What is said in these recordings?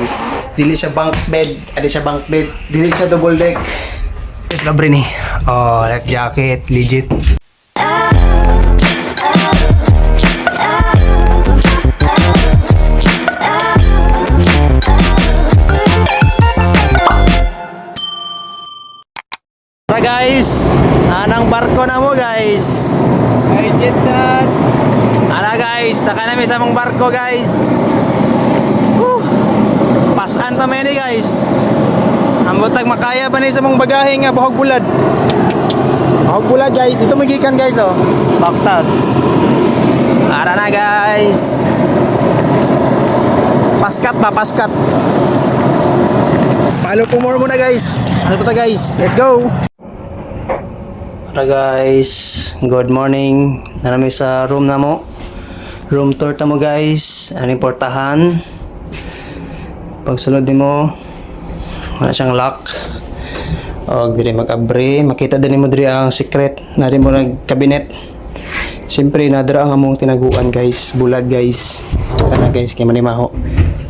guys. Dili siya bunk bed. Dili siya bunk bed. Dili siya double deck. Ito bro ni. Oh, life jacket. Legit. Tara guys. Anang barko na mo guys. Ay, Jetson! Ala guys, saka namin sa mong barko guys. Woo! Pasan pa may guys. Ang butag makaya pa ni sa mong bagahe nga bahog bulad. Bahog bulad guys, dito magikan guys oh. Baktas. Ara na guys. Paskat ba, paskat. Follow for more muna guys. Ano pa ta guys? Let's go. Ara guys, good morning. Nanami sa room na mo. Room tour ta mo guys. Ano portahan? Pagsunod mo, wala siyang lock. O diri mag-abre, makita din mo diri ang secret na rin mo nag-cabinet. Siyempre nadira ang among tinaguan guys, bulad guys. Kana guys kay manimaho.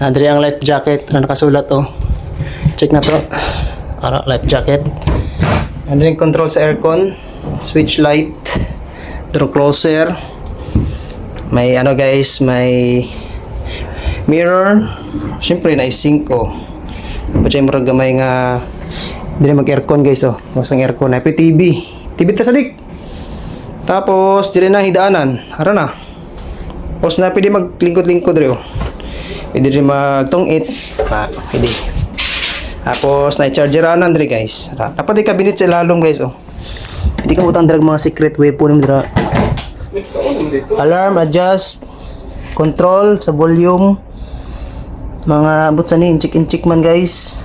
Nadiri ang life jacket na nakasulat oh. Check na to. Ara life jacket. Nadiri ang control sa aircon, switch light, door closer. May ano guys, may mirror. Siyempre na-sync ko. Tapos yung murag gamay nga dili mag-aircon guys oh. Masang aircon na TV. TV ta sadik. Tapos dili na hidaanan. Ara na. Tapos na pwede maglingkod-lingkod diri oh. Pwede rin magtungit. Pwede. Tapos na chargeranan diri guys. Dapat di cabinet sa lalong guys oh. Hindi ka utang drag mga secret weapon mo dira. Alarm adjust, control sa volume, mga butsa ni inchik man guys.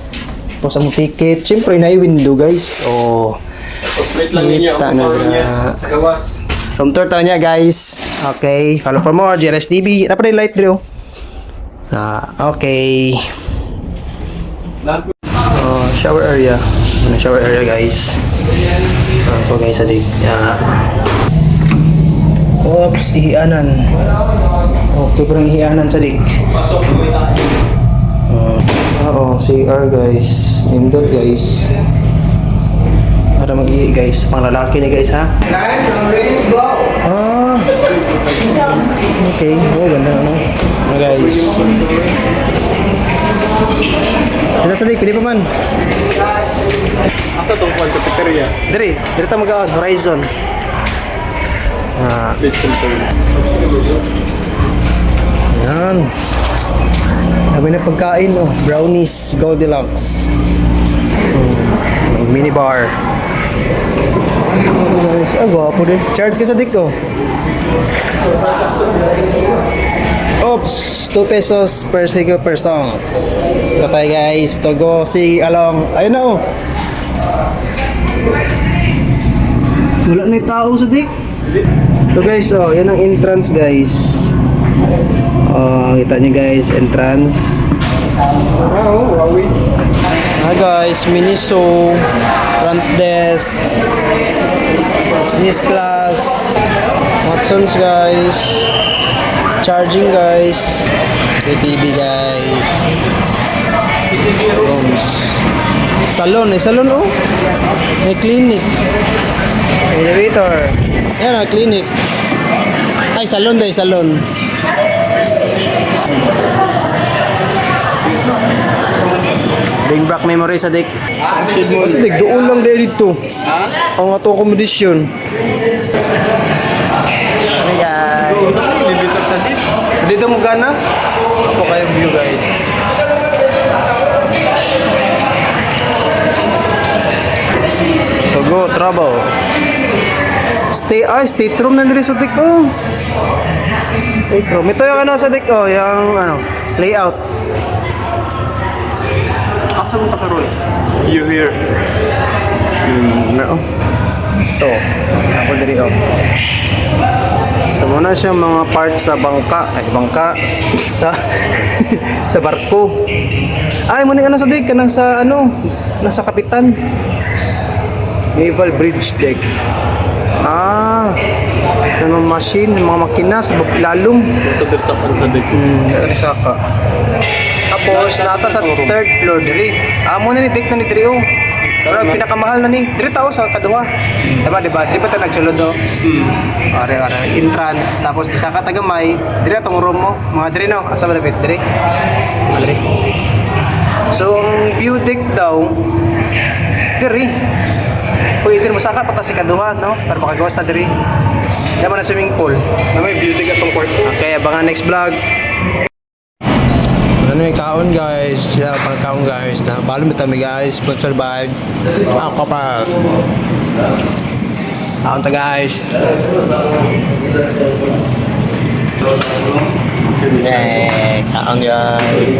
Tapos ang ticket, siyempre na window guys. Oh, Complete lang niya ang power niya sa gawas. room tour tayo niya guys. Okay, follow for more GRS TV. Dapat yung light drill. Okay. Oh, shower area. Ano shower area guys. Ako guys adik. Oops, ihianan. Okay, parang ihianan sadik. Oo, CR guys. Indot guys. Para mag-ihi guys. Pang lalaki ni guys ha. Ah. Okay. Oh, ganda ano. Guys. Dito sadik, pili pa man. Asa tong kwarto pizzeria? Diri ta mag-on Horizon. Yan. Sabi na pagkain oh, brownies Goldilocks. Mini bar. Guys, gwapo din. Charge ka sa dik oh. Oops, 2 pesos per sigo per song. Ito tayo guys, to go sing along. Ayun na oh. Wala na yung tao sa dik. So guys, oh, yan ang entrance guys. Oh, kita nyo guys, entrance. Guys, Miniso, front desk, business class, Watsons guys, charging guys, TV guys, rooms, salon, salon oh, may clinic, elevator, yan ang clinic, ay salon dahil salon. Bring back memory sa dik. Sa dik, doon lang dahil dito. Ang ato accommodation. Hey guys. Dito mo gana? Ako kayo view guys. To go, trouble. State room na nila sa dik oh. State room. Ito yung ano sa dik oh, yung ano, layout. Asa mo takaroon? You here. No. Ito. Ako diri oh. So muna siya mga parts sa bangka, sa sa barko. Ay mo ni ano sa dik kanang sa ano, nasa kapitan. Naval Bridge Deck. Sa mga machine, mga makina sa lalong. Ito dirsakan sa deck. Saka. Tapos nata sa third floor diri. Amo na ni deck na ni diri oh. Pero ang pinakamahal na ni diri tao sa kaduha. Tama di ba? Diri pa ta nagsulod do. Are entrance tapos isa ka tagamay diri atong room mo. Mga diri no. Asa ba dapat diri? Diri. So ang view deck daw diri. Pwede mo saka pa kasi kaduha no para makagawas ta diri. Dama na swimming pool. Na may beauty ka tong kwarto. Okay, abangan next vlog. Ano yung kaon guys? Sila pang kaon guys. Na balo mo kami guys. Sponsored by Alcopas. Kaon ta guys. Yeah, kaon guys.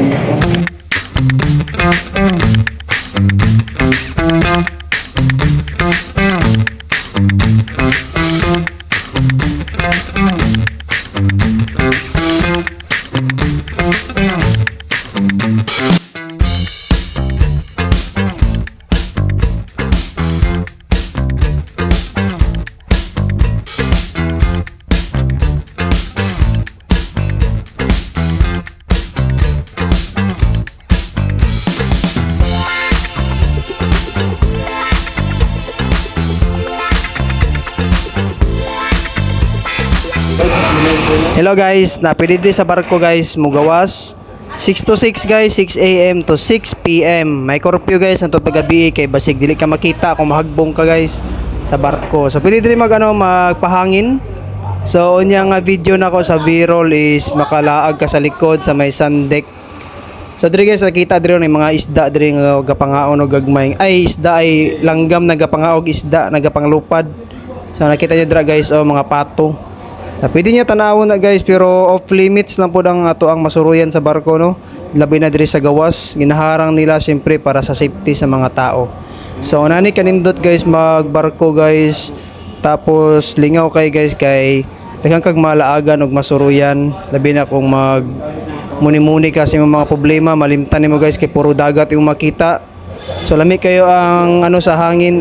Hello guys, napili din sa barko guys, mugawas 6 to 6 guys, 6 AM to 6 PM. May curfew guys ang paggabi kay basig dili ka makita kung mahagbong ka guys sa barko. So pili din magpahangin. So unya nga video nako sa B-roll is makalaag ka sa likod sa may sun deck. So diri guys nakita diri ng mga isda diri nga gapangaon og gagmay. Ay isda ay langgam nagapangaog isda nagapanglupad. So nakita niyo dira guys mga pato. Pwede niya tanawon na guys pero off limits lang po ang ato ang masuruyan sa barko no. Labi na diri sa gawas, ginaharang nila syempre para sa safety sa mga tao. So nani kanindot guys magbarko guys. Tapos lingaw kay guys kay daghang kag malaagan og masuruyan, labi na kung mag muni-muni kasi mga problema malimtan nimo guys kay puro dagat yung makita. So lami kayo ang sa hangin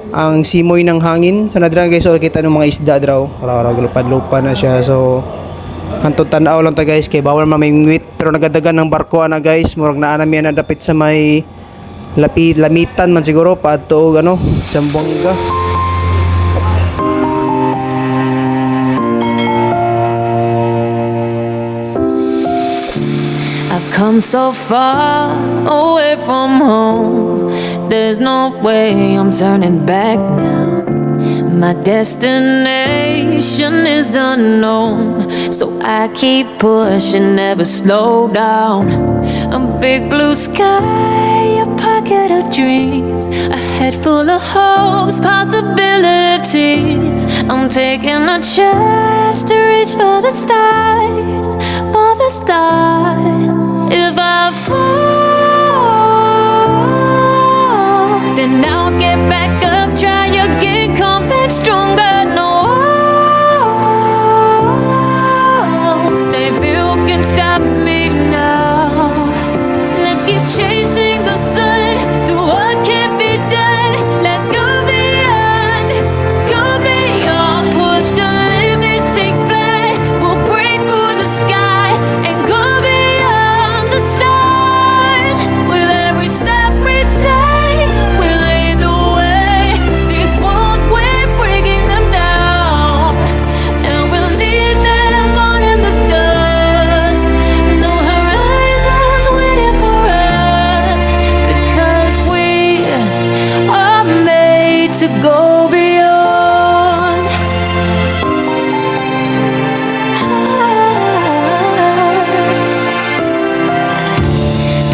ang simoy ng hangin. So nadra guys, so kita ng mga isda draw. Lupad-lupad na siya. So hantod tanaw lang ta guys kay bawal mamingwit pero nagadagan ng barko na guys. Murag naa nami na dapit sa may lamitan man siguro paadto og Zamboanga. I've come so far away from home. There's no way I'm turning back now. My destination is unknown, so I keep pushing, never slow down. A big blue sky, a pocket of dreams, a head full of hopes, possibilities. I'm taking a chance to reach for the stars, for the stars. If I fall, then I'll get back up, try again, come back stronger. No walls they built can stop me now. Let's keep chasing the sun, do what can't be done. Let's go beyond, push the limits, take flight. We'll break through the sky and go beyond the stars. With every step we take, we'll lead the way. These walls, we're breaking them down, and we'll leave them all in the dust. No horizons waiting for us, because we are made to go beyond.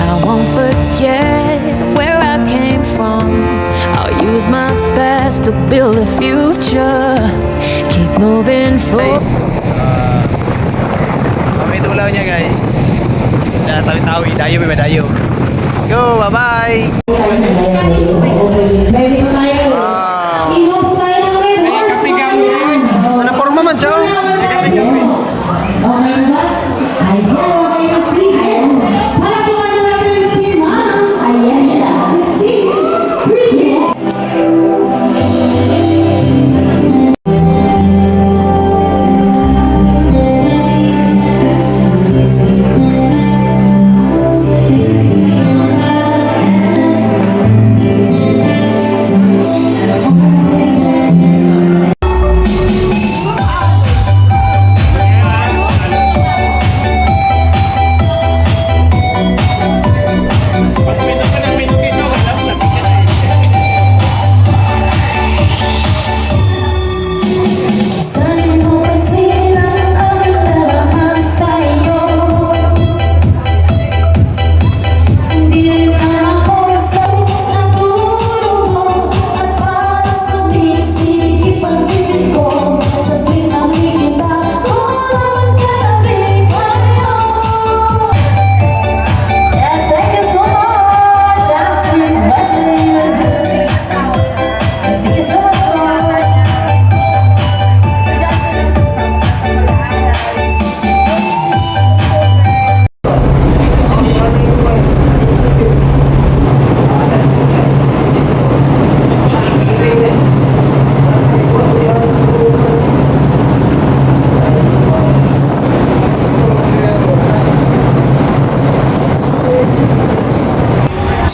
I won't forget where I came from. I'll use my best to build a future. Keep moving forward. Guys, may tulaw niya guys. Tawi-tawi, dayo may dayo. Let's go, bye-bye! Ready po tayo. Iwan po tayo ng red horse. Ano porma man siya? Okay na ba? Ayan, okay na sige. Palapungan na natin si Mams. Ayan siya. Si Ricky.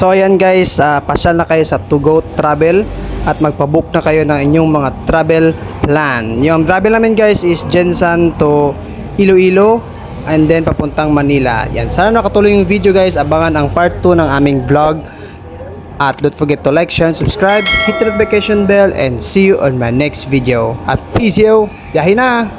So ayan guys, pasyal na kayo sa To Go Travel at magpabook na kayo ng inyong mga travel plan. Yung travel namin guys is Jensan to Iloilo and then papuntang Manila. Yan, sana nakatuloy yung video guys. Abangan ang part 2 ng aming vlog. At don't forget to like, share, and subscribe. Hit the notification bell and see you on my next video. At peace yo! Yahin na!